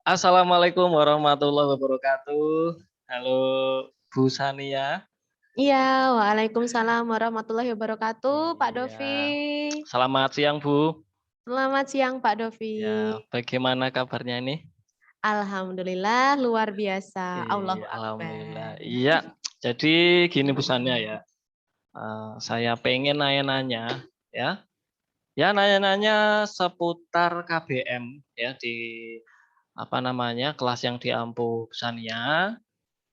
Assalamualaikum warahmatullahi wabarakatuh. Halo Bu Sania. Iya, waalaikumsalam warahmatullahi wabarakatuh, Pak Dovi. Iya. Selamat siang Bu. Selamat siang, Pak Dovi. Ya, bagaimana kabarnya ini? Alhamdulillah luar biasa. Allahu Iya, alhamdulillah. Akbar. Iya, jadi gini Bu Sania ya. Saya pengen nanya-nanya ya. Ya nanya-nanya seputar KBM ya di apa namanya kelas yang diampu Bu Sania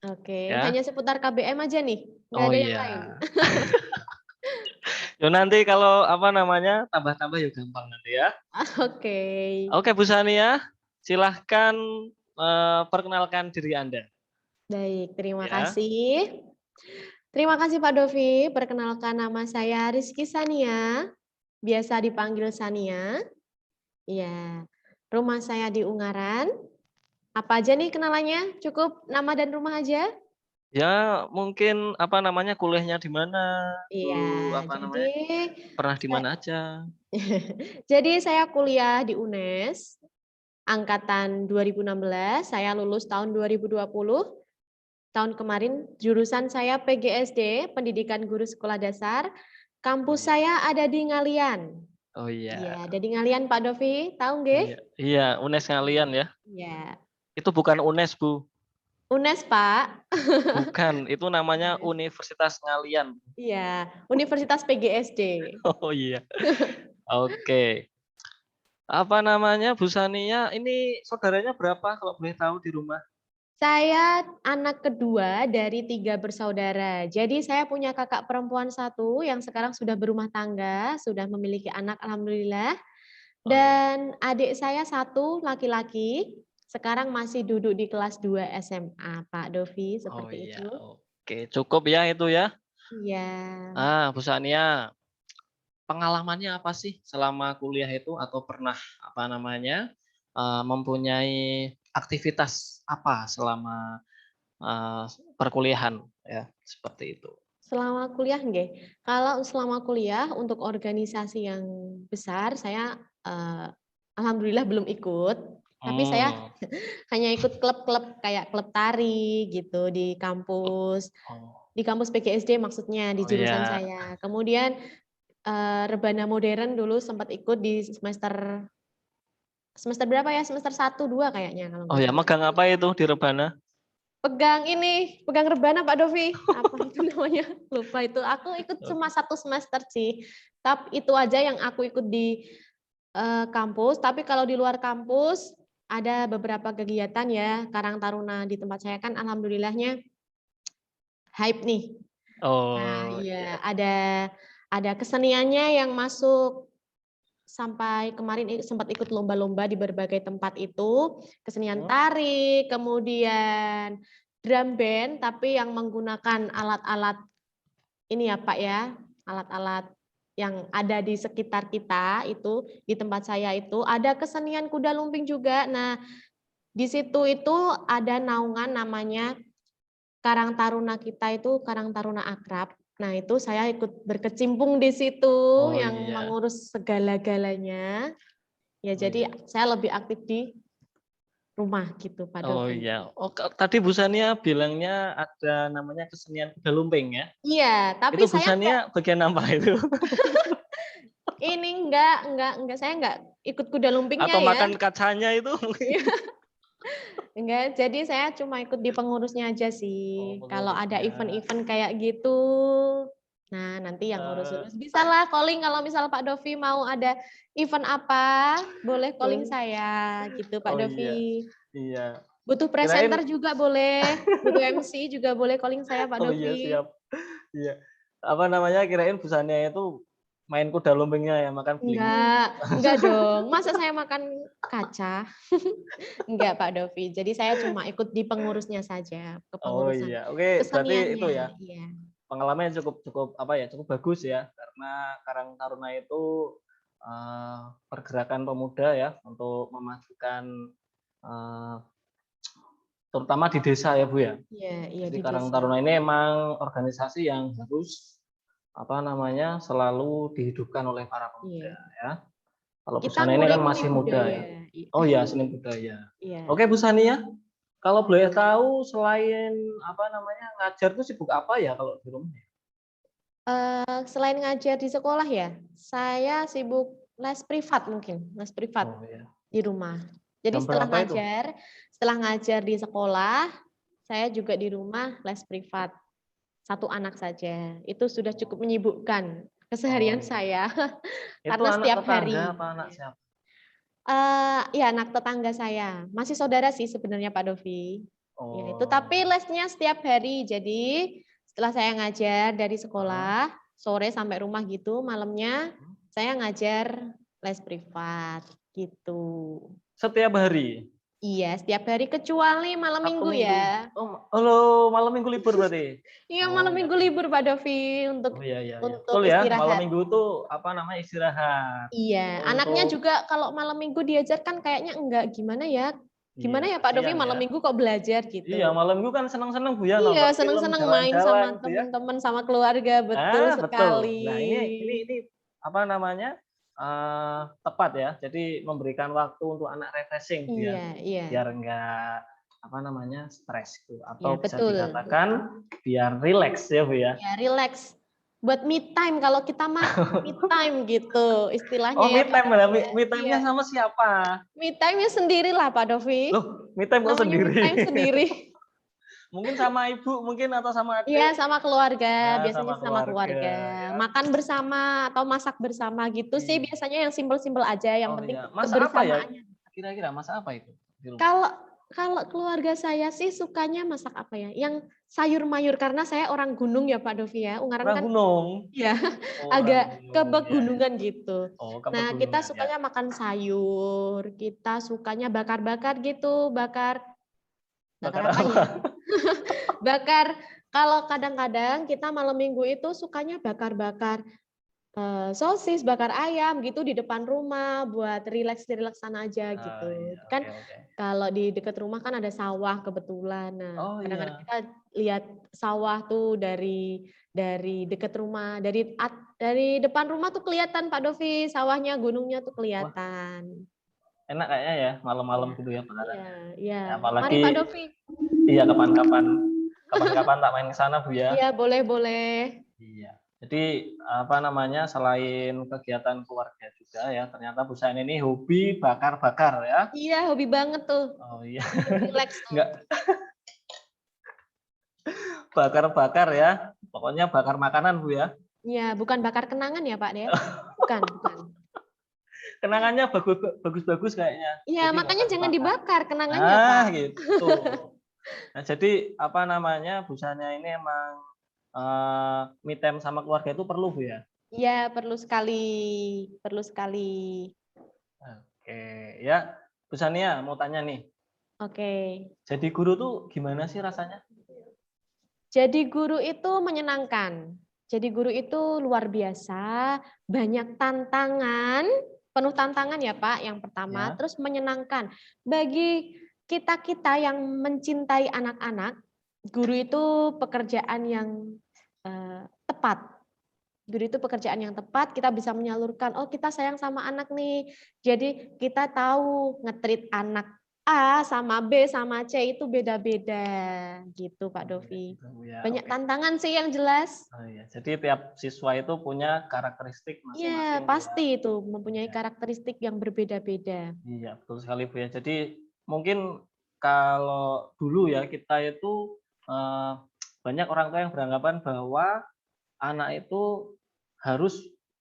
Oke, ya. hanya seputar KBM aja nih, nggak Oh ada yang lain. iya. Yo nanti kalau apa namanya tambah-tambah ya gampang nanti ya. Oke. Oke Bu Sania, silahkan perkenalkan diri Anda. Baik, terima Ya, kasih. Terima kasih Pak Dovi. Perkenalkan nama saya Rizky Sania, biasa dipanggil Sania. Iya. Rumah saya di Ungaran. Apa aja nih kenalannya? Cukup nama dan rumah aja? ya mungkin apa namanya kuliahnya di mana, Iya, dulu apa jadi namanya pernah di sa mana aja. jadi saya kuliah di UNES angkatan 2016, saya lulus tahun 2020. Tahun kemarin jurusan saya PGSD, Pendidikan Guru Sekolah Dasar. Oh Kampus iya, saya ada di Ngalian. oh iya, Iya, ada di Ngalian Pak Dovi, tahu iya, nggih? iya UNES Ngalian ya. Iya. Itu bukan UNES Bu, UNES Pak. bukan. Itu namanya UNES. Universitas Ngalian. Iya, Universitas PGSD. Oh iya, oke. Apa namanya Bu Sania? Ini saudaranya berapa kalau boleh tahu di rumah? Saya anak kedua dari 3 bersaudara. Jadi saya punya kakak perempuan satu yang sekarang sudah berumah tangga, sudah memiliki anak alhamdulillah. Oh iya. Dan adik saya satu laki-laki, sekarang masih duduk di kelas 2 SMA, Pak Dovi, Oh seperti iya, itu. oke. Cukup ya itu ya. Iya. Bu Sania, pengalamannya apa sih selama kuliah itu atau pernah apa namanya, mempunyai aktivitas apa selama, perkuliahan ya, seperti itu? Selama kuliah nggih. Kalau selama kuliah untuk organisasi yang besar saya, alhamdulillah belum ikut, tapi saya Mmm, hanya ikut klub-klub kayak klub tari gitu oh, di kampus PGSD maksudnya, di oh jurusan iya, saya. Kemudian, rebana modern dulu sempat ikut di semester semester berapa ya, semester satu 2 kayaknya kalau oh nggak ya salah. megang apa itu di rebana? Pegang ini, pegang rebana Pak Dovi, apa itu namanya? Lupa itu, aku ikut cuma Oke. satu semester sih, tapi itu aja yang aku ikut di, kampus, tapi kalau di luar kampus ada beberapa kegiatan ya, Karang Taruna di tempat saya kan alhamdulillahnya hype nih. Nah Oh iya, iya, ada keseniannya yang masuk. Sampai kemarin sempat ikut lomba-lomba di berbagai tempat itu, kesenian mhm, tari, kemudian drum band, tapi yang menggunakan alat-alat ini ya Pak ya, alat-alat yang ada di sekitar kita itu, di tempat saya itu, ada kesenian kuda lumping juga. Nah, di situ itu ada naungan namanya Karang Taruna kita itu Karang Taruna Akrab. Nah, itu saya ikut berkecimpung di situ oh yang iya, mengurus segala-galanya. Ya, oh iya. jadi saya lebih aktif di rumah gitu, Pak Oh Dovi. iya. Oh tadi Bu Sania bilangnya ada namanya kesenian kuda lumping ya? Iya, tapi Itu Bu saya Sania bagian apa itu? saya enggak ikut kuda lumpingnya Atau ya. makan kacanya itu mungkin? Iya, enggak, jadi saya cuma ikut di pengurusnya aja Oh sih. Kalau ada pengurusnya. event-event kayak gitu, nah nanti yang Eee, ngurus-ngurus. Bisalah calling kalau misal Pak Dovi mau ada event apa, boleh calling saya gitu, Pak oh iya, Dovi. iya. Butuh Kirain presenter juga boleh, butuh MC juga boleh calling saya, Pak oh iya Dovi. siap. Iya. Apa namanya, kirain Bu Sania itu main kuda lumpingnya ya, makan belimbing. Enggak dong. Masa saya makan kaca? Enggak, Pak Dovi. Jadi saya cuma ikut di pengurusnya saja, Oh kepengurusan iya, oke berarti itu ya, keseniannya, iya. pengalamannya cukup cukup apa ya, cukup bagus ya, karena Karang Taruna itu, pergerakan pemuda ya untuk memajukan, eee, terutama di desa ya Bu ya. Iya iya Jadi di Karang desa. Taruna ini emang organisasi yang harus apa namanya, selalu dihidupkan oleh para pemuda Iya. ya. Kalau Bu Kita Sania ini kan nguripi masih muda budaya. ya. Oh ya, seni budaya. Iya. Oke, Bu Sania. Kalau boleh tahu selain apa namanya ngajar tuh sibuk apa ya kalau di rumah? Selain ngajar di sekolah ya, saya sibuk les privat mungkin, les privat Oh ya. di rumah. Jadi Jam berapa itu? setelah ngajar di sekolah, saya juga di rumah les privat. Satu anak saja. Itu sudah cukup menyibukkan Oh keseharian iya. saya Itu karena anak setiap tetangga hari. apa anak siapa? Ya anak tetangga saya, masih saudara sih sebenarnya Pak Dovi. Ya itu, tapi Oh. lesnya setiap hari. Jadi setelah saya ngajar dari Heeh. sekolah, sore sampai rumah gitu, malamnya saya ngajar les privat gitu. Setiap hari. Iya, setiap hari kecuali malam Sabtu minggu Minggu. ya. Oh, halo, malam Minggu libur berarti. Iya, Oh malam ya. minggu libur Pak Dovi Oh iya iya iya. untuk Betul ya, malam istirahat. Minggu tuh apa namanya istirahat. Iya, anaknya Untuk juga kalau malam minggu diajar kan kayaknya enggak gimana ya? iya, Gimana ya Pak Dovi kasihan ya. malam minggu kok belajar Iya, gitu. malam Minggu kan seneng-seneng Bu ya Iya, nonton film, seneng-seneng main jalan-jalan sama gitu ya. teman-teman, sama keluarga, betul Ah, betul. sekali. Nah, ini apa namanya? Tepat ya. Jadi memberikan waktu untuk anak refreshing Bu ya. Iya, iya. Biar enggak apa namanya? Stres gitu Iya, atau bisa betul. dikatakan biar rileks ya Bu ya. Ya, relax. Buat me time kalau kita mah me time gitu istilahnya Oh, ya me Pak time ya. Dovi ya. Me Iya, time-nya sama siapa? me time-nya sendirilah Pak Dovi. Loh, me time kok Namanya me sendiri? time sendiri. Mungkin sama ibu mungkin atau sama Iya, adik? sama keluarga, Ah, biasanya sama sama keluarga keluarga. ya. Makan bersama atau masak bersama gitu sih Iya. biasanya yang simpel-simpel aja, yang Oh penting iya. Masak apa ya? kebersamaannya. Kira-kira masak apa itu di rumah? Kalau kalau keluarga saya sih sukanya masak apa ya, yang sayur mayur karena saya orang gunung ya Pak Dovi ya, Ungaran Orang kan gunung. ya Oh, orang agak ke gunung. Ya, ya. pegunungan gitu. Oh, ke Nah, kita pegunungan ya. sukanya makan sayur, kita sukanya bakar-bakar gitu, bakar bakar Bakar apa ya? apa? Bakar kalau kadang-kadang kita malam minggu itu sukanya bakar-bakar sosis, bakar ayam gitu di depan rumah buat rileks-rileksan aja Oh gitu. iya, Kan oke oke. kalau di dekat rumah kan ada sawah kebetulan. Nah, Oh kadang-kadang iya. kita lihat sawah tuh dari dekat rumah, dari depan rumah tuh kelihatan Pak Dovi, sawahnya, gunungnya tuh Wah, kelihatan. enak kayaknya ya malam-malam Iya, gitu ya iya, bakarannya. iya. Ya, Mari Pak apalagi Dovi. iya kapan-kapan tak main ke sana Bu ya. Iya, boleh-boleh. Iya. Jadi apa namanya selain kegiatan keluarga juga ya ternyata Bu Sain ini hobi bakar-bakar ya. Iya, hobi banget tuh. Oh iya. Bikin rileks tuh. Enggak bakar-bakar ya. Pokoknya bakar makanan Bu ya. Iya, bukan bakar kenangan ya Pak ya? Bukan, bukan. Kenangannya bagus-bagus kayaknya. Iya, Jadi makanya jangan bakar-bakar. dibakar kenangannya Ah, Pak. gitu. Nah, jadi apa namanya busanya ini emang me time sama keluarga itu perlu Bu ya. Iya, perlu sekali. Perlu sekali. Oke, ya. Bu Sania mau tanya nih. Oke. Jadi guru tuh gimana sih rasanya? Jadi guru itu menyenangkan. Jadi guru itu luar biasa, banyak tantangan, penuh tantangan ya Pak, yang pertama, Ya. terus menyenangkan. Bagi kita-kita yang mencintai anak-anak, guru itu pekerjaan yang tepat. Guru itu pekerjaan yang tepat, kita bisa menyalurkan, oh kita sayang sama anak nih. Jadi kita tahu nge-treat anak A sama B sama C itu beda-beda gitu Pak Oh, ya, Dovi. gitu, Bu, ya. Banyak Oke. tantangan sih yang jelas. Oh, iya. Jadi tiap siswa itu punya karakteristik Iya, masing-masing Bu ya. pasti itu mempunyai Iya, karakteristik yang berbeda-beda. iya, betul sekali Bu ya. Jadi mungkin kalau dulu ya kita itu banyak orang tua yang beranggapan bahwa anak itu harus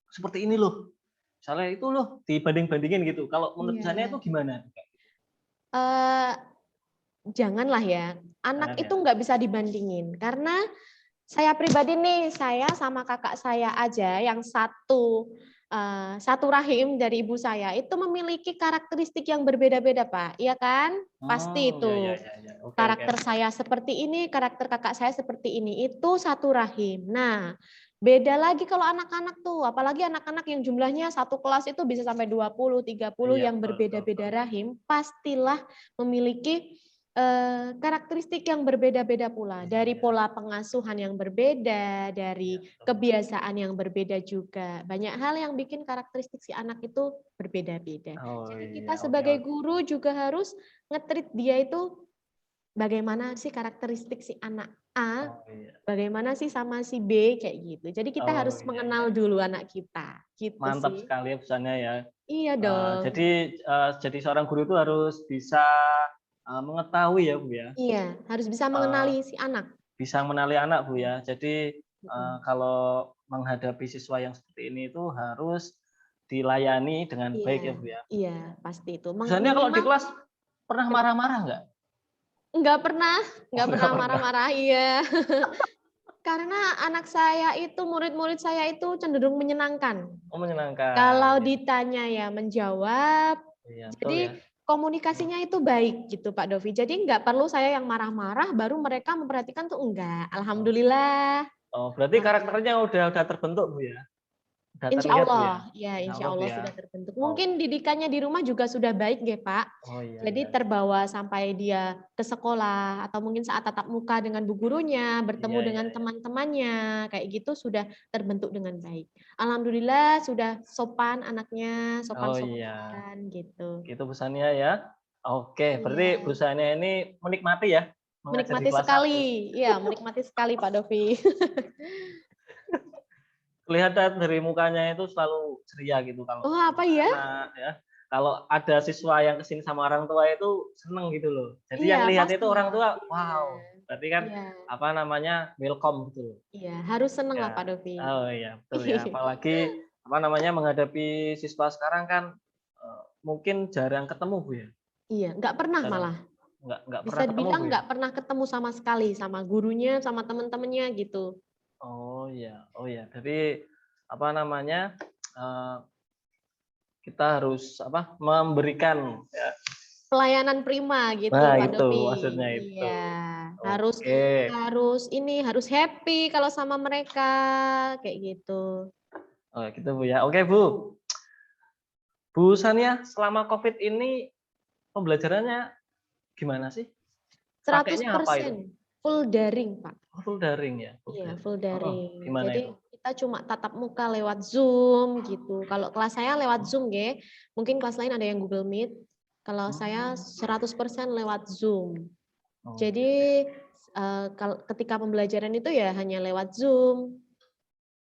seperti ini loh. Misalnya itu loh dibanding-bandingin gitu. Kalau menurut sana Iya. itu gimana? Eh, Janganlah ya, anak Jangan itu ya. nggak bisa dibandingin karena saya pribadi nih, saya sama kakak saya aja yang satu rahim dari ibu saya itu memiliki karakteristik yang berbeda-beda, Pak. Iya kan? Pasti Oh, ya ya itu. ya ya. Oke oke. Karakter saya seperti ini, karakter kakak saya seperti ini. Itu satu rahim. Nah, beda lagi kalau anak-anak tuh, apalagi anak-anak yang jumlahnya satu kelas itu bisa sampai 20, 30 Iya, yang betul betul betul. berbeda-beda rahim, pastilah memiliki Karakteristik yang berbeda-beda pula, dari Iya. pola pengasuhan yang berbeda, dari Iya, betul. kebiasaan yang berbeda juga. Banyak hal yang bikin karakteristik si anak itu berbeda-beda. Oh Jadi iya, kita oke, sebagai oke. guru juga harus nge-treat dia itu bagaimana sih karakteristik si anak A, Oh iya. bagaimana sih sama si B, kayak gitu. Jadi kita Oh harus iya, iya. mengenal dulu anak kita, gitu Mantap sih. sekali ya pesannya ya. Iya dong. Jadi seorang guru itu harus bisa mengetahui ya Bu ya, Iya, harus bisa eh, mengenali si anak. bisa mengenali anak Bu ya. Jadi Mm-mm. kalau menghadapi siswa yang seperti ini itu harus dilayani dengan Iya, baik ya Bu ya. iya pasti itu. Misalnya kalau di Minimal kelas pernah marah-marah nggak? nggak pernah, Oh nggak nggak pernah pernah. marah-marah. Iya, karena anak saya itu, murid-murid saya itu cenderung menyenangkan. Oh menyenangkan. Kalau Ya. ditanya ya menjawab. Iya betul ya. Jadi komunikasinya itu baik gitu Pak Dovi. Jadi nggak perlu saya yang marah-marah baru mereka memperhatikan tuh enggak. Oh, Alhamdulillah. berarti Alhamdulillah. karakternya udah terbentuk Bu ya. Udah Insya terlihat Bu ya. Allah, ya Insya insya Allah Bu Allah ya. sudah terbentuk. Oh, Mungkin didikannya di rumah juga sudah baik ya Pak. oh iya Jadi iya. terbawa sampai dia ke sekolah atau mungkin saat tatap muka dengan bu gurunya, bertemu Iya iya dengan iya. teman-temannya, kayak gitu sudah terbentuk dengan baik. Alhamdulillah sudah sopan anaknya, Oh iya. sopan-sopan gitu. Gitu pesannya ya. Oke, berarti Iya, perusahaannya ini menikmati ya mengajar di menikmati kelas sekali. satu. Iya, menikmati sekali Pak Dovi. Kelihatan dari mukanya itu selalu ceria gitu kalau Oh, ketemu apa ya? anak ya. Kalau ada siswa yang kesini sama orang tua itu seneng gitu loh. Jadi Iya, yang lihat itu orang pastilah. tua, Iya. wow, berarti kan Iya. apa namanya welcome gitu loh. Iya, harus seneng lah Pak Ya, Dovi. oh iya betul ya. Apalagi apa namanya menghadapi siswa sekarang kan mungkin jarang ketemu Bu ya. Iya, nggak pernah Jarang, malah. nggak Bisa pernah ketemu Bu dibilang ya. nggak pernah ketemu sama sekali sama gurunya, sama teman-temannya gitu. Oh iya, oh iya. Jadi apa namanya kita harus apa memberikan ya. Pelayanan prima gitu Nah Pak itu Dovi. maksudnya itu. Iya, harus Oke. harus ini harus happy kalau sama mereka kayak gitu. Oh gitu Bu ya. Oke Bu. Bu Sania selama COVID ini pembelajarannya gimana sih? Pakainya apa itu? 100% full daring, Pak. Oh, full daring ya, full Iya, daring. full Oh, daring. gimana Jadi itu? kita cuma tatap muka lewat Zoom gitu. Kalau kelas saya lewat Oh, Zoom, ge. Mungkin kelas lain ada yang Google Meet. Kalau saya hmm. 100% lewat Zoom. Oh iya. Jadi ketika pembelajaran itu ya hanya lewat Zoom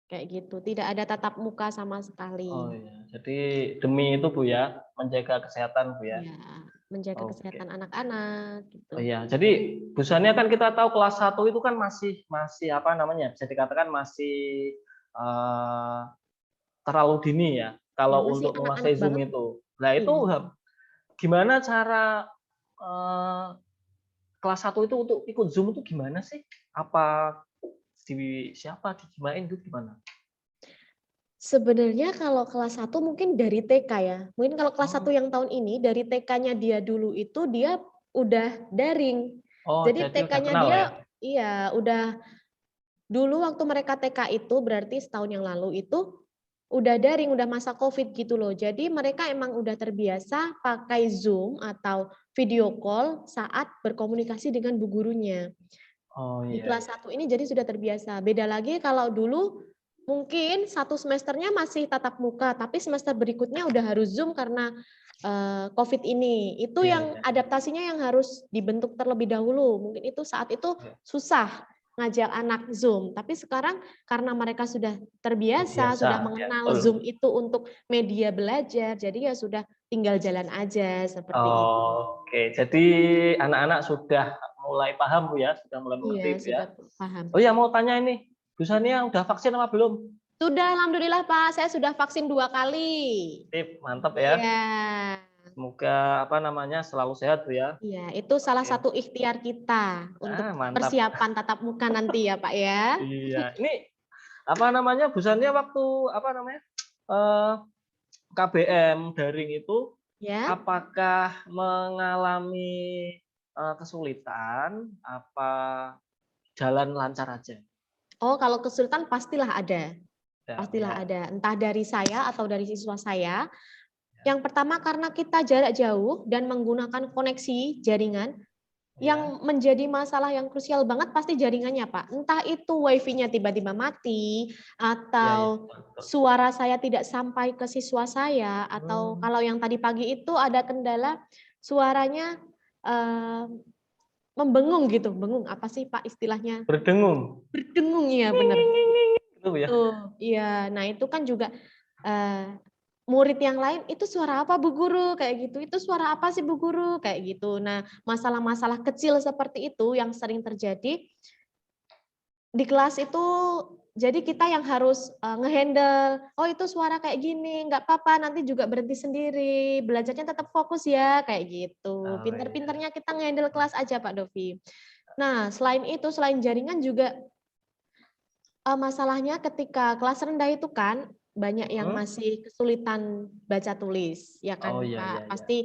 kayak gitu. Tidak ada tatap muka sama Oh sekali. iya. Jadi demi itu Bu ya, menjaga kesehatan Bu ya. Ya, menjaga Oke. kesehatan anak-anak Oh gitu. iya, jadi busanya kan kita tahu kelas satu itu kan masih masih apa namanya, bisa dikatakan masih eh, terlalu dini ya Ya, kalau masih untuk anak-anak menguasai Zoom banget. itu. Nah, itu Iya. gimana cara eh, kelas satu itu untuk ikut Zoom itu gimana sih? Apa siapa digimain itu gimana? Sebenarnya kalau kelas 1 mungkin dari TK ya. Mungkin kalau kelas 1 Oh, yang tahun ini dari TK-nya dia dulu itu dia udah daring. oh Jadi jadi udah TK-nya kenal dia ya? iya udah dulu waktu mereka TK itu berarti setahun yang lalu itu udah daring, udah masa Covid gitu loh. Jadi mereka emang udah terbiasa pakai Zoom atau video call saat berkomunikasi dengan bu gurunya. Oh Di iya kelas iya. 1 ini jadi sudah terbiasa. Beda lagi kalau dulu mungkin satu semesternya masih tatap muka, tapi semester berikutnya udah harus Zoom karena COVID ini. Itu Iya yang iya. adaptasinya yang harus dibentuk terlebih dahulu. Mungkin itu saat itu Iya. susah ngajak anak Zoom, tapi sekarang karena mereka sudah terbiasa, Biasa sudah ya, mengenal betul. Zoom itu untuk media belajar, jadi ya sudah tinggal jalan aja seperti itu. Oke, jadi anak-anak sudah mulai paham Bu ya, sudah mulai Iya, mengerti Bu ya. sudah paham. Oh ya mau tanya ini, Bu Sania udah vaksin apa belum? Sudah, alhamdulillah Pak, saya sudah vaksin 2 kali. Sip, mantap ya. Iya. Semoga apa namanya selalu sehat Bu ya. Iya, itu salah Oke. satu ikhtiar kita untuk Mantap. persiapan tatap muka nanti ya, Pak ya. Iya, ini apa namanya Bu Sania waktu apa namanya eh, KBM daring itu Ya. apakah mengalami kesulitan apa jalan lancar aja? Oh, kalau kesulitan pastilah ada. Ya, Pastilah ya, ada. Entah dari saya atau dari siswa saya. ya. Yang pertama karena kita jarak jauh dan menggunakan koneksi jaringan, Yang Ya, menjadi masalah yang krusial banget pasti jaringannya, Pak. Entah itu wifi-nya tiba-tiba mati, ya, ya. atau Betul. suara saya tidak sampai ke siswa saya, atau Hmm, kalau yang tadi pagi itu ada kendala suaranya eh, membengung gitu. Bengung apa sih Pak istilahnya? berdengung. Berdengung, ya benar. Itu ya. Tuh, iya. Nah, itu kan juga eh, murid yang lain, itu suara apa Bu Guru? Kayak gitu. Itu suara apa sih Bu Guru? Kayak gitu. Nah, masalah-masalah kecil seperti itu yang sering terjadi di kelas itu, jadi kita yang harus ngehandle, oh itu suara kayak gini, nggak apa-apa, nanti juga berhenti sendiri, belajarnya tetap fokus ya, kayak gitu. Oh iya. Pinter-pinternya kita ngehandle kelas aja Pak Dovi. Nah, selain itu, selain jaringan juga masalahnya ketika kelas rendah itu kan banyak yang Hmm? masih kesulitan baca tulis, ya Oh kan iya, Pak? iya, iya. Pasti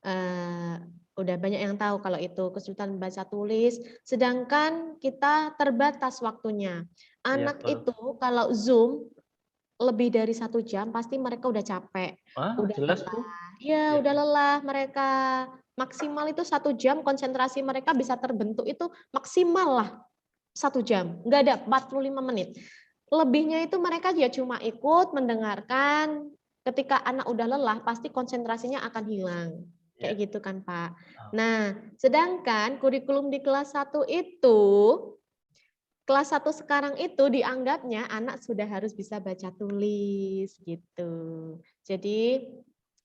eh, udah banyak yang tahu kalau itu kesulitan baca tulis. Sedangkan kita terbatas waktunya. Iya, Anak betul. itu kalau Zoom lebih dari 1 jam pasti mereka udah capek, Ah, udah jelas Bu. lelah. Ya, Iya. udah lelah mereka. Maksimal itu 1 jam konsentrasi mereka bisa terbentuk itu maksimal lah 1 jam, nggak ada 45 menit. Lebihnya itu mereka ya cuma ikut, mendengarkan, ketika anak udah lelah, pasti konsentrasinya akan hilang. Iya. Kayak gitu kan, Pak. Oh, Nah, sedangkan kurikulum di kelas 1 itu, kelas 1 sekarang itu dianggapnya anak sudah harus bisa baca tulis, gitu. Jadi,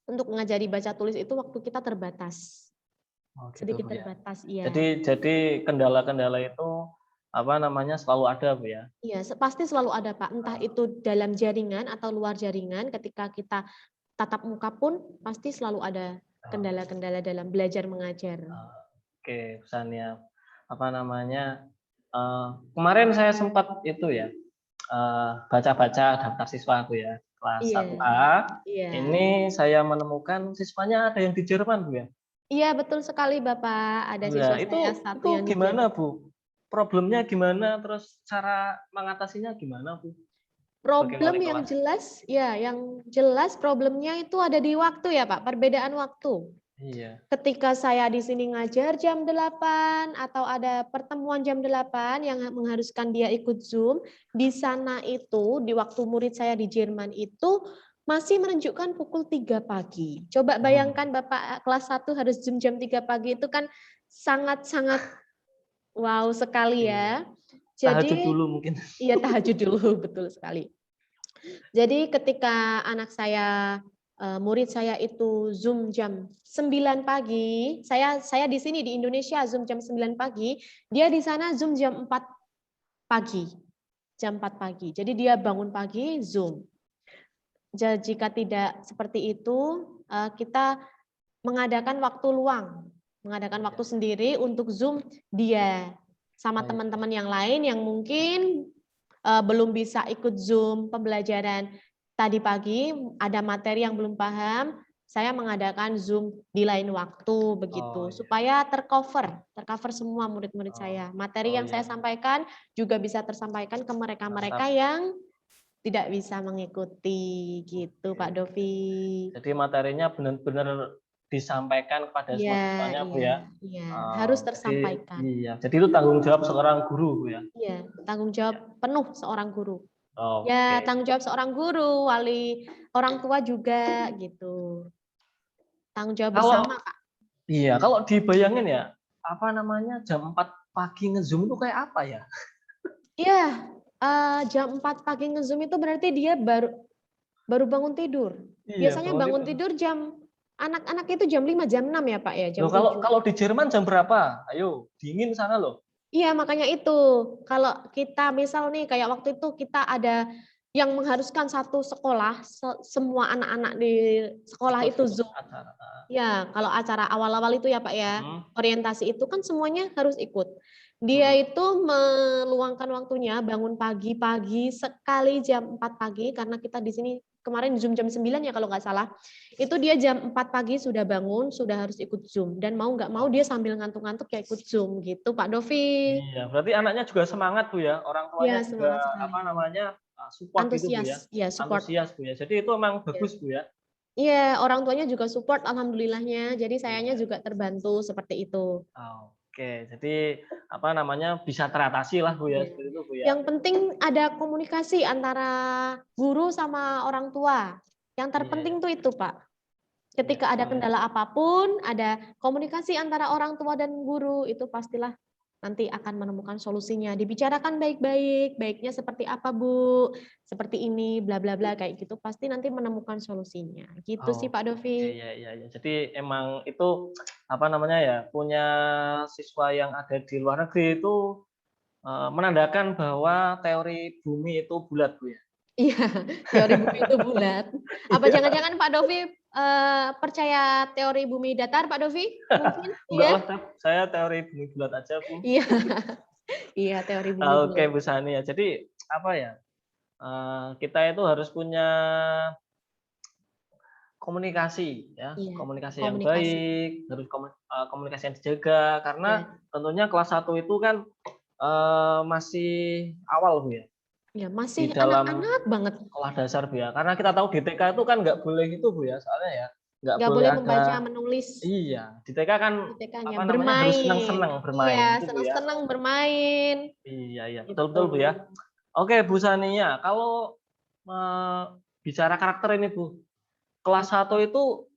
untuk mengajari baca tulis itu waktu kita terbatas. oh gitu Sedikit Bu ya. terbatas, iya. Jadi kendala-kendala itu apa namanya selalu ada Bu ya. Iya, pasti selalu ada, Pak. Entah Ah, itu dalam jaringan atau luar jaringan, ketika kita tatap muka pun pasti selalu ada oh, kendala-kendala dalam belajar mengajar. oh, oke, pesannya apa namanya? Kemarin saya sempat itu ya baca-baca daftar siswa aku ya kelas Iya, 1A. iya. Ini saya menemukan siswanya ada yang di Jerman Bu ya. Iya, betul sekali, Bapak. Ada Nah, siswa saya satu itu yang di gimana, Jerman. Bu? Problemnya gimana? Terus cara mengatasinya gimana, Bu? Sebagai Problem wali yang kelas. jelas, ya, yang jelas problemnya itu ada di waktu ya, Pak, perbedaan waktu. Iya. Ketika saya di sini ngajar jam 8 atau ada pertemuan jam 8 yang mengharuskan dia ikut Zoom, di sana itu di waktu murid saya di Jerman itu masih menunjukkan pukul 3 pagi. Coba Hmm. bayangkan Bapak kelas 1 harus Zoom jam 3 pagi itu kan sangat-sangat wow sekali Iya. ya. Tahajud Jadi dulu mungkin. iya tahajud dulu betul sekali. Jadi ketika anak saya, murid saya itu Zoom jam 9 pagi, saya di sini di Indonesia Zoom jam 9 pagi, dia di sana Zoom jam 4 pagi, jam 4 pagi. Jadi dia bangun pagi Zoom. Jika tidak seperti itu, kita mengadakan waktu luang, mengadakan waktu Iya. sendiri untuk Zoom dia sama Oh, iya. teman-teman yang lain yang mungkin belum bisa ikut Zoom pembelajaran tadi pagi, ada materi yang belum paham, saya mengadakan Zoom di lain waktu Oh, begitu, iya. supaya tercover semua murid-murid Oh. saya. Materi Oh, yang saya iya. sampaikan juga bisa tersampaikan ke Mantap. mereka-mereka yang tidak bisa mengikuti gitu, Oke. Pak Dovi. Jadi materinya benar-benar disampaikan kepada Iya, semua siswanya, Bu iya, ya. iya, harus Jadi tersampaikan. iya, jadi itu tanggung jawab seorang guru, Bu ya. Iya, tanggung jawab Ya. penuh seorang guru. Ya, Oke. tanggung jawab seorang guru, wali orang tua juga gitu. Tanggung jawab Kalau bersama, Kak. iya, kalau dibayangin ya, apa namanya, jam 4 pagi nge-Zoom itu kayak apa ya? Iya, jam 4 pagi nge-Zoom itu berarti dia baru baru bangun tidur. Iya, Biasanya bangun bangun tidur. tidur jam anak-anak itu jam 5 jam 6 ya, Pak ya, jam Loh, kalau 7. kalau di Jerman jam berapa? Ayo, dingin sana loh. Iya, makanya itu. Kalau kita misal nih kayak waktu itu kita ada yang mengharuskan satu sekolah, semua anak-anak di sekolah itu Ikut Zoom. acara. Ya, kalau acara awal-awal itu ya Pak ya, Mhm, orientasi itu kan semuanya harus ikut. Dia mhm. itu meluangkan waktunya bangun pagi-pagi sekali jam 4 pagi karena kita di sini kemarin Zoom jam 9 ya kalau nggak salah. Itu dia jam 4 pagi sudah bangun, sudah harus ikut Zoom dan mau nggak mau dia Oh, sambil ngantuk-ngantuk ya ikut Zoom gitu Pak Dovi. iya, berarti anaknya juga semangat, Bu ya. Orang Ya, tuanya juga semangat sekali. apa namanya, support gitu, Bu ya. Antusias, ya support. Antusias, Bu ya. Jadi itu emang Ya. bagus, Bu ya. Iya, orang tuanya juga support alhamdulillahnya. Jadi sayanya Iya. juga terbantu seperti itu. Oke, jadi apa namanya bisa teratasi lah Bu ya, Iya. seperti itu Bu ya. Yang penting ada komunikasi antara guru sama orang tua. Yang Iya, terpenting iya, tuh itu, Pak. iya, Ketika ada betul ya. kendala apapun, ada komunikasi antara orang tua dan guru, itu pastilah nanti akan menemukan solusinya. Dibicarakan baik-baik, baiknya seperti apa, Bu? Seperti ini, bla bla bla kayak gitu, pasti nanti menemukan solusinya. Gitu sih, Oh, Pak Dovi. iya, iya, iya. Jadi emang itu apa namanya ya, punya siswa yang ada di luar negeri itu menandakan bahwa teori bumi itu bulat Bu ya. Iya, teori bumi itu bulat. Apa Iya. jangan-jangan Pak Dovi percaya teori bumi datar, Pak Dovi? Mungkin, Enggak iya? lah, saya teori bumi bulat aja Bu. Iya, iya teori bumi Oke bulat. Bu Sani ya. Jadi apa ya? Kita itu harus punya komunikasi ya, Iya, komunikasi yang komunikasi. baik, harus komunikasi yang dijaga karena Ya, tentunya kelas 1 itu kan, masih awal Bu ya, ya masih di dalam anak-anak banget. sekolah dasar Bu ya. Karena kita tahu di TK itu kan nggak boleh itu Bu ya, soalnya ya nggak Nggak boleh boleh membaca, ada menulis iya, di TK kan di TK-nya, apa namanya, harus bermain. senang-senang Iya, bermain gitu Bu ya. senang-senang bermain. Iya, iya, betul, Gitu. betul Bu ya. Oke Bu Sania, kalau, bicara karakter ini Bu, kelas 1 itu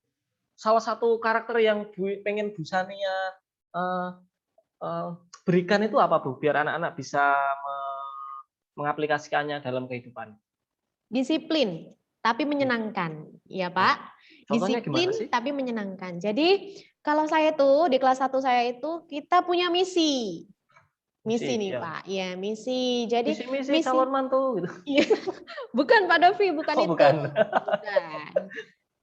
salah satu karakter yang pengen Bu Sania, eee eee, berikan itu apa Bu? Biar anak-anak bisa me mengaplikasikannya dalam kehidupan. Disiplin, tapi menyenangkan. Ya Oh, Pak. contohnya gimana Disiplin, sih? tapi menyenangkan. Jadi, kalau saya tuh, di kelas 1 saya itu, kita punya misi. Misi Misi, nih ya. Pak, ya misi. Jadi, Misi-misi misi calon mantu gitu. iya, bukan Pak Dovi, bukan Oh itu. bukan. Bukan.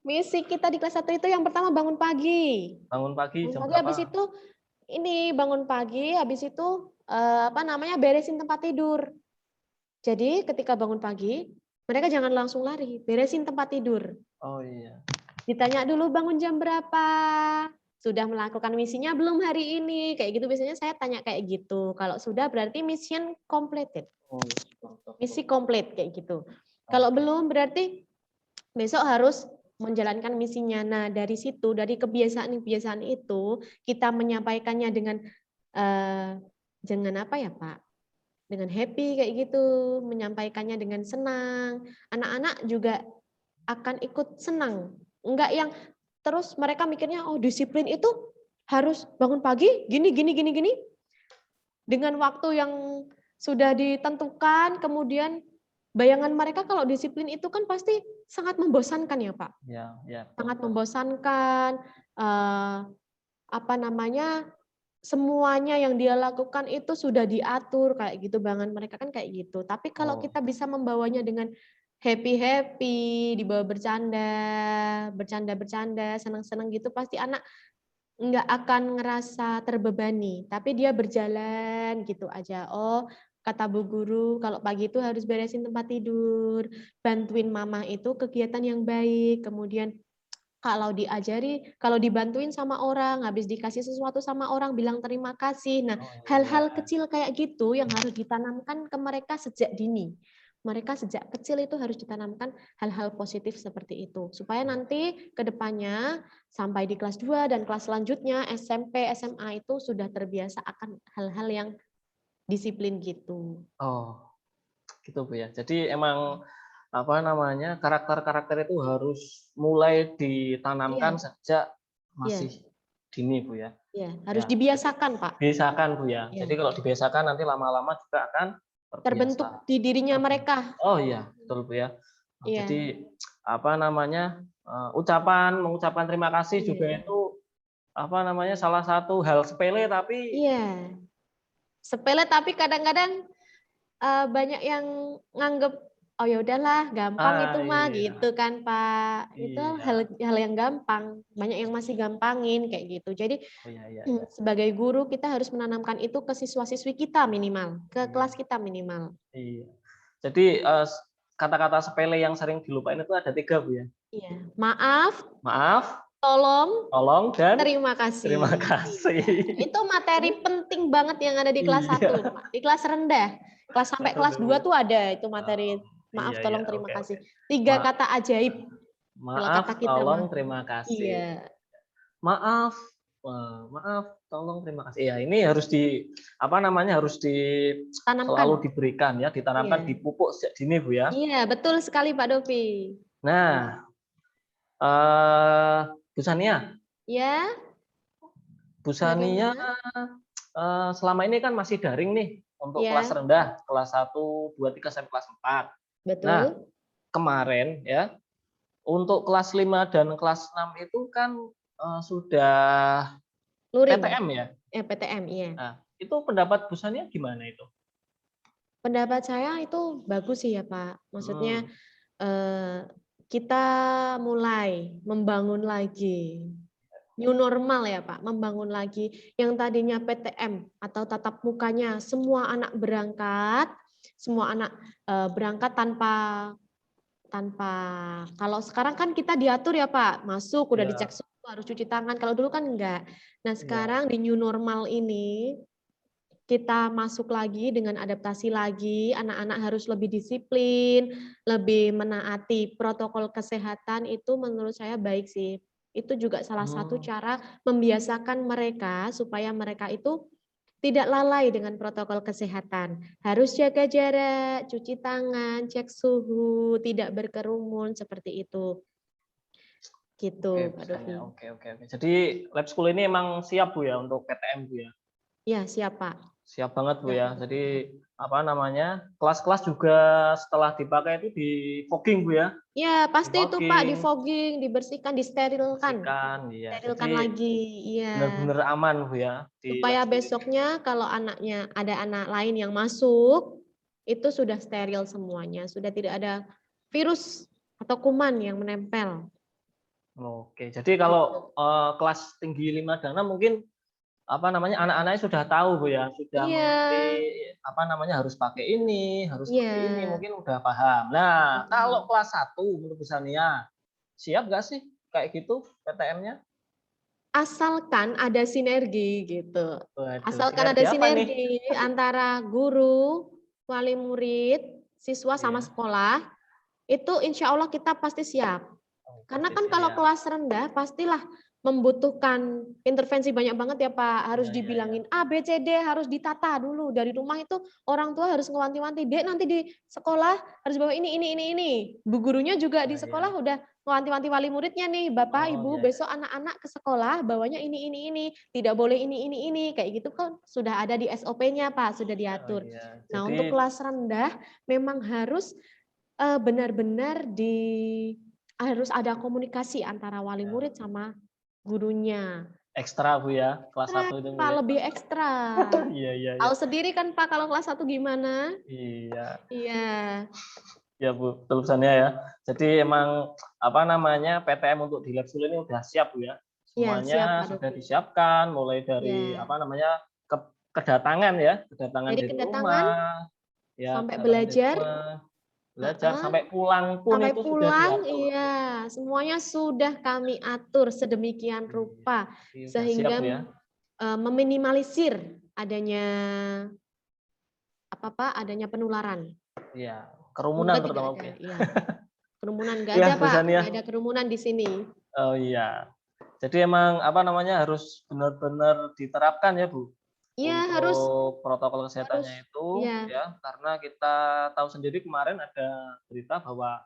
Misi kita di kelas 1 itu yang pertama bangun pagi. Bangun pagi Bangun jam pagi habis berapa? itu ini bangun pagi habis itu apa namanya beresin tempat tidur. Jadi ketika bangun pagi, mereka jangan langsung lari, beresin tempat tidur. Oh iya. Ditanya dulu bangun jam berapa? Sudah melakukan misinya belum hari ini? Kayak gitu biasanya saya tanya kayak gitu. Kalau sudah berarti mission completed. Oh, Misi komplit kayak gitu. Kalau oke. belum berarti besok harus menjalankan misinya. Nah, dari situ, dari kebiasaan-kebiasaan itu, kita menyampaikannya dengan apa ya, Pak? Dengan happy kayak gitu, menyampaikannya dengan senang. Anak-anak juga akan ikut senang. Enggak yang terus mereka mikirnya, oh disiplin itu harus bangun pagi, gini, gini, gini, gini, dengan waktu yang sudah ditentukan, kemudian bayangan mereka kalau disiplin itu kan pasti sangat membosankan ya, Pak. Ya, ya, betul, Sangat betul. membosankan, apa namanya, semuanya yang dia lakukan itu sudah diatur kayak gitu, bayangan mereka kan kayak gitu. Tapi kalau Oh, kita bisa membawanya dengan happy-happy, dibawa bercanda, bercanda-bercanda, senang-senang gitu, pasti anak nggak akan ngerasa terbebani, tapi dia berjalan gitu aja. Oh, kata Bu Guru, kalau pagi itu harus beresin tempat tidur, bantuin mama itu kegiatan yang baik, kemudian kalau dibantuin sama orang, habis dikasih sesuatu sama orang, bilang terima kasih. Nah, oh hal-hal iya. kecil kayak gitu yang harus ditanamkan ke mereka sejak dini. Mereka sejak kecil itu harus ditanamkan hal-hal positif seperti itu. Supaya nanti ke depannya sampai di kelas 2 dan kelas selanjutnya SMP, SMA itu sudah terbiasa akan hal-hal yang disiplin gitu. Oh, gitu Bu ya. Jadi emang apa namanya, karakter-karakter itu harus mulai Iya, ditanamkan sejak iya, masih dini Bu ya. iya, harus Ya, jadi dibiasakan, Pak. biasakan Bu ya. Iya. Jadi kalau dibiasakan nanti lama-lama juga akan terbiasa. Terbentuk di dirinya mereka. Oh iya, betul Bu ya. Iya, Jadi apa namanya, mengucapkan terima kasih juga iya. itu apa namanya, salah satu hal sepele tapi Iya, sepele tapi kadang-kadang, banyak yang nganggep, "Oh ya udahlah gampang itu mah," iya, gitu kan, Pak. Itu hal iya. hal yang gampang, banyak yang masih gampangin kayak gitu. Jadi, Oh iya, iya, iya. sebagai guru kita harus menanamkan itu ke siswa-siswi kita minimal, ke Iya, kelas kita minimal. iya. Jadi, kata-kata sepele yang sering dilupain itu ada 3 Bu ya? Iya, maaf, Maaf, tolong, tolong, dan terima terima kasih. kasih. Iya, itu materi penting banget yang ada di kelas Iya, 1 itu, Pak. Di kelas rendah, sampai kelas 2 tuh ada itu Oh, materi iya, maaf, iya, tolong, terima oke, oke. kasih. 3 Ma kata ajaib kalau maaf, kata kita tolong, mah. terima kasih. Iya, Maaf, Wah, maaf, tolong, terima kasih. Ya, ini harus apa namanya, harus Tanamkan. selalu diberikan ya, ditanamkan, Iya. dipupuk sejak dini, Bu ya. Iya, betul sekali Pak Dovi. Nah, Bu Sania, Ya, Bu Sania, bagaimana? selama ini kan masih daring nih untuk kelas Ya, rendah, kelas 1, 2, 3 sampai kelas 4. Nah, betul. kemarin ya, untuk kelas 5 dan kelas 6 itu kan sudah Luring. PTM ya. PTM, iya. Nah, itu pendapat Bu Sania gimana itu? Pendapat saya itu bagus sih ya Pak. Maksudnya Hmm. kita mulai membangun lagi new normal ya Pak, membangun lagi yang tadinya PTM atau tatap mukanya semua anak berangkat tanpa tanpa kalau sekarang kan kita diatur ya Pak, masuk udah dicek Ya, suhu, harus cuci tangan. Kalau dulu kan enggak. Nah, ya. sekarang di new normal ini kita masuk lagi dengan adaptasi lagi, anak-anak harus lebih disiplin, lebih menaati protokol kesehatan itu menurut saya baik sih. Itu juga salah satu Hmm. cara membiasakan mereka supaya mereka itu tidak lalai dengan protokol kesehatan. Harus jaga jarak, cuci tangan, cek suhu, tidak berkerumun seperti itu. Oke, Gitu, Pak pesannya. Dovi. Oke, oke, oke. Jadi lab school ini emang siap Bu ya untuk PTM Bu ya. Ya, siap Pak. Siap banget Bu Siap ya. untuk PTM. Jadi apa namanya? Kelas-kelas juga setelah dipakai itu di fogging Bu ya. Ya, Di pasti itu Pak, di fogging, fogging, dibersihkan, disterilkan. bersihkan ya. Sterilkan Jadi lagi, iya. benar-benar aman Bu ya di lab Supaya school ini. besoknya kalau anaknya ada anak lain yang masuk, itu sudah steril semuanya, sudah tidak ada virus atau kuman yang menempel. Oke, jadi Gitu. kalau kelas tinggi 5 dan 6 mungkin apa namanya, anak-anaknya sudah tahu Bu ya, sudah Iya, mengerti apa namanya, harus pakai ini, harus iya. seperti ini, mungkin udah paham. Nah, kalau Betul. kelas 1 menurut Bu Sania, siap nggak sih kayak gitu PTM-nya? Asalkan ada sinergi gitu. Waduh, Asalkan ada sinergi apa nih? sinergi antara guru, wali murid, siswa sama Iya, sekolah, itu insya Allah kita pasti siap. oh, Karena pasti kan kalau siap. kelas rendah pastilah membutuhkan intervensi banyak banget ya Pak. Harus Iya, iya, iya. dibilangin A, B, C, D, harus ditata dulu. Dari rumah itu orang tua harus ngewanti-wanti. Dek nanti di sekolah harus bawa ini. Bu gurunya juga di Iya, iya. sekolah udah ngewanti-wanti wali muridnya nih. Bapak, Oh, Ibu, iya, iya. besok anak-anak ke sekolah bawanya ini. Tidak boleh ini. Kayak gitu kan sudah ada di SOP-nya Pak, sudah Oh, diatur. iya. Nah Jadi untuk kelas rendah memang harus benar-benar harus ada komunikasi antara wali ya, murid sama gurunya. ekstra Bu ya, kelas Ekstra, 1 itu Bu Pak, ya. lebih ekstra. Iya, iya, iya. Tahu sendiri kan Pak kalau kelas 1 gimana? Iya. Iya. Ya Bu, betul pesannya ya. Jadi emang apa namanya, PTM untuk di lab school ini udah siap Bu ya. Iya, siap Semuanya Pak sudah Dovi. disiapkan mulai dari Ya. apa namanya, kedatangan ya, kedatangan Dari dari kedatangan rumah, ya sampai kedatangan dari belajar, rumah, belajar heeh, sampai pulang pun sampai itu sudah pulang, diatur. iya, semuanya sudah kami atur sedemikian Iya, rupa iya, udah siap sehingga Bu ya. meminimalisir adanya apa Pak? Adanya penularan. Iya, Semoga kerumunan tidak terutama Bu ada, ya. iya. Kerumunan nggak ada Ya Bu Pak, Sani ya. nggak ada kerumunan di sini. Oh iya. Jadi emang apa namanya, harus benar-benar diterapkan ya Bu. Iya harus Untuk protokol harus, kesehatannya itu iya, ya, karena kita tahu sendiri kemarin ada berita bahwa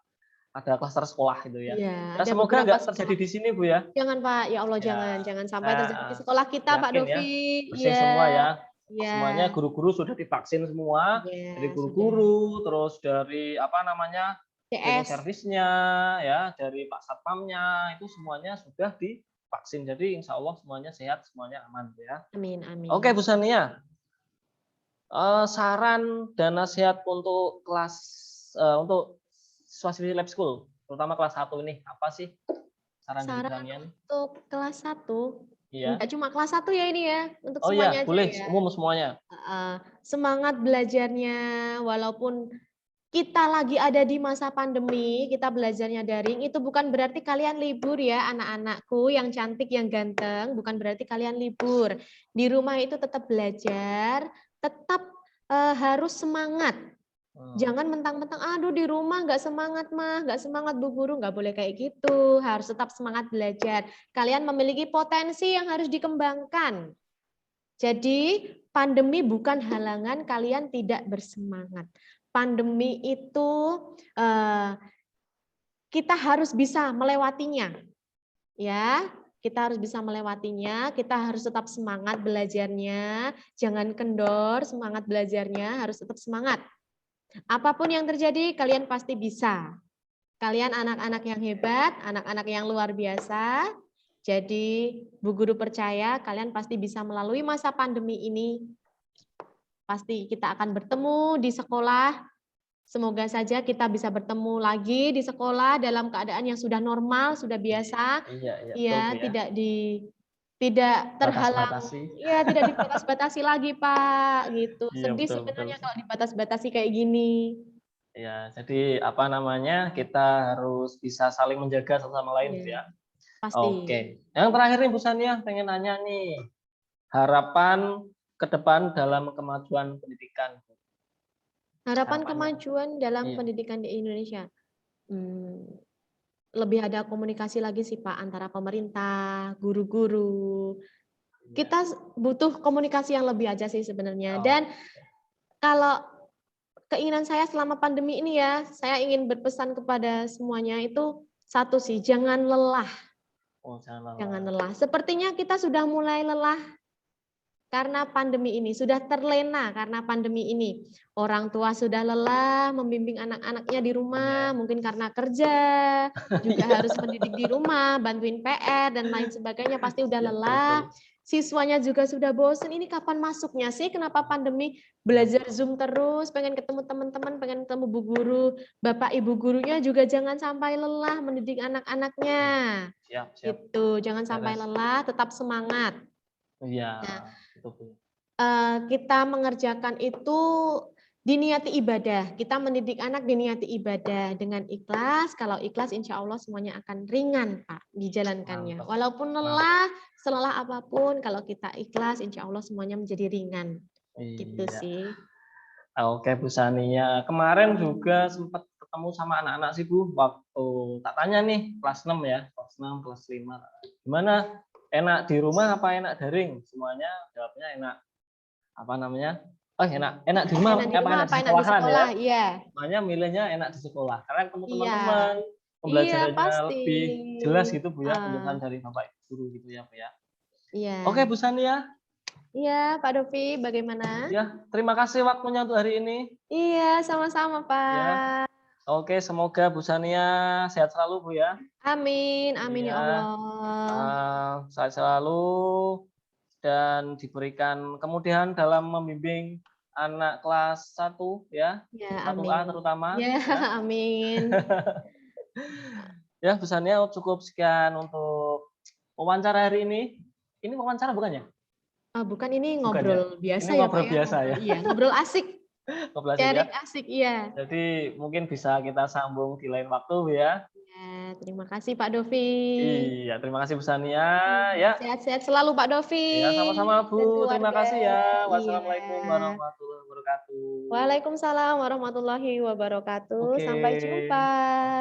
ada klaster sekolah gitu ya. iya. Ya Ada semoga beberapa nggak terjadi sekolah. di sini Bu ya. Jangan Pak, ya Allah Ya, jangan sampai saya terjadi di sekolah kita Pak yakin ya, Dovi. bersih Iya, semua ya. iya, Semuanya guru-guru sudah divaksin semua, dari iya sudah. guru-guru, terus dari apa namanya, cleaning CS, service-nya ya, dari Pak Satpamnya, itu semuanya sudah divaksin. Jadi insya Allah semuanya sehat, semuanya aman ya. amin Oke amin. Bu Sania, saran dan nasihat untuk kelas untuk siswa-siswi lab school, terutama kelas 1 ini, apa sih saran dari Bu Saran Sania nih? untuk kelas 1, Iya. enggak cuma kelas 1 ya ini ya, untuk Oh iya, semuanya aja boleh ya. umum semuanya. Heeh. Semangat belajarnya walaupun kita lagi ada di masa pandemi, kita belajarnya daring, itu bukan berarti kalian libur ya anak-anakku yang cantik, yang ganteng, bukan berarti kalian libur. Di rumah itu tetap belajar, tetap harus semangat. Jangan mentang-mentang, aduh di rumah nggak semangat mah, nggak semangat Bu Guru, nggak boleh kayak gitu. Harus tetap semangat belajar. Kalian memiliki potensi yang harus dikembangkan. Jadi pandemi bukan halangan kalian tidak bersemangat. Pandemi itu kita harus bisa melewatinya. Ya, kita harus bisa melewatinya, kita harus tetap semangat belajarnya, jangan kendor, semangat belajarnya harus tetap semangat. Apapun yang terjadi, kalian pasti bisa. Kalian anak-anak yang hebat, anak-anak yang luar biasa. Jadi, Bu Guru percaya kalian pasti bisa melalui masa pandemi ini. Pasti kita akan bertemu di sekolah. Semoga saja kita bisa bertemu lagi di sekolah dalam keadaan yang sudah normal, sudah biasa. Iya, iya, betul Bu Ya, ya. tidak terhalang, Batas-batasi. ya tidak dibatas-batasi lagi Pak, gitu. Iya, Sedih betul, betul. sebenarnya kalau dibatas-batasi kayak gini. Ya, jadi apa namanya, kita harus bisa saling menjaga satu sama lain Bu Iya, ya. pasti. Oke. Yang terakhir nih Bu Sania, pengen nanya nih, harapan ke depan dalam kemajuan pendidikan. Harapan Harapannya. kemajuan dalam Iya. pendidikan di Indonesia. Lebih ada komunikasi lagi sih Pak antara pemerintah, guru-guru. Iya. Kita butuh komunikasi yang lebih aja sih sebenarnya. Oh. Dan kalau keinginan saya selama pandemi ini ya, saya ingin berpesan kepada semuanya itu satu sih, jangan lelah. Oh, jangan Jangan lelah. lelah. Sepertinya kita sudah mulai lelah karena pandemi ini, sudah terlena karena pandemi ini. Orang tua sudah lelah membimbing anak-anaknya di rumah, Iya. mungkin karena kerja, juga Iya. harus mendidik di rumah, bantuin PR dan lain sebagainya, pasti udah Iya, lelah. betul. Siswanya juga sudah bosen, ini kapan masuknya sih? Kenapa pandemi Iya. belajar Zoom terus, pengen ketemu teman-teman, pengen ketemu Bu Guru, Bapak Ibu gurunya juga jangan sampai lelah mendidik anak-anaknya. Siap, siap. Gitu, jangan sampai Beres. lelah, tetap semangat. Iya, Nah, betul. kita mengerjakan itu diniati ibadah. Kita mendidik anak diniati ibadah dengan ikhlas. Kalau ikhlas, insya Allah semuanya akan ringan, Pak, dijalankannya. Mantap. Walaupun lelah, selelah apapun, kalau kita ikhlas, insya Allah semuanya menjadi ringan. Gitu Iya. sih. Oke Bu Sania, kemarin juga sempat ketemu sama anak-anak sih Bu, waktu tak tanya nih kelas 6 ya, kelas 6, kelas 5. Gimana? Enak di rumah apa enak daring? Semuanya jawabnya enak. Apa namanya? Oh, enak di rumah Enak di rumah enak apa di enak di sekolahan ya? sekolah? Iya. Semuanya milihnya enak di sekolah karena ketemu Iya. teman-teman, Iya, pembelajarannya pasti. lebih jelas gitu Bu ya, Ah, penjelasan dari Bapak Ibu guru gitu ya Bu ya. Oke iya. Bu Sania, Iya, Pak Dovi, bagaimana? ya terima kasih waktunya untuk hari ini. Iya, sama-sama, Ya. Pak. Oke, semoga Bu Sania sehat selalu Bu ya. Amin, amin ya Iya, Allah. sehat selalu dan diberikan kemudahan dalam membimbing anak kelas 1 ya, Ya, 1A amin. terutama Ya, ya. amin. Ya, Bu Sania cukup sekian untuk wawancara hari ini. Ini wawancara bukan ya? Bukan ini Bukan ya? ngobrol Ini biasa ya, Pak ngobrol ya? biasa Ngobrol ya. iya, ngobrol asik, Ngobrol aja ya. sharing asik, iya. Jadi mungkin bisa kita sambung di lain waktu Bu ya. Ya, terima kasih Pak Dovi. Iya, terima kasih Bu Sania ya. Sehat-sehat selalu Pak Dovi Ya, sama-sama dan Bu. Terima keluarga. kasih ya. Iya. Wassalamualaikum warahmatullahi wabarakatuh. Waalaikumsalam warahmatullahi wabarakatuh. Oke. Sampai jumpa.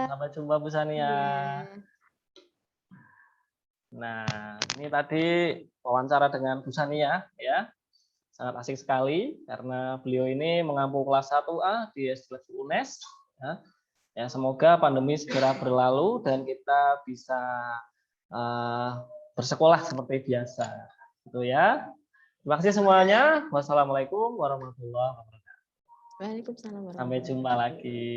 Sampai jumpa Bu Sania. Iya. Nah, ini tadi wawancara dengan Bu Sania ya. Sangat asik sekali karena beliau ini mengampu kelas 1A di SD UNES ya. Ya, semoga pandemi segera berlalu dan kita bisa bersekolah seperti biasa. Gitu ya. Terima kasih semuanya. Wassalamualaikum warahmatullahi wabarakatuh. Waalaikumsalam Sampai warahmatullahi jumpa wabarakatuh. lagi.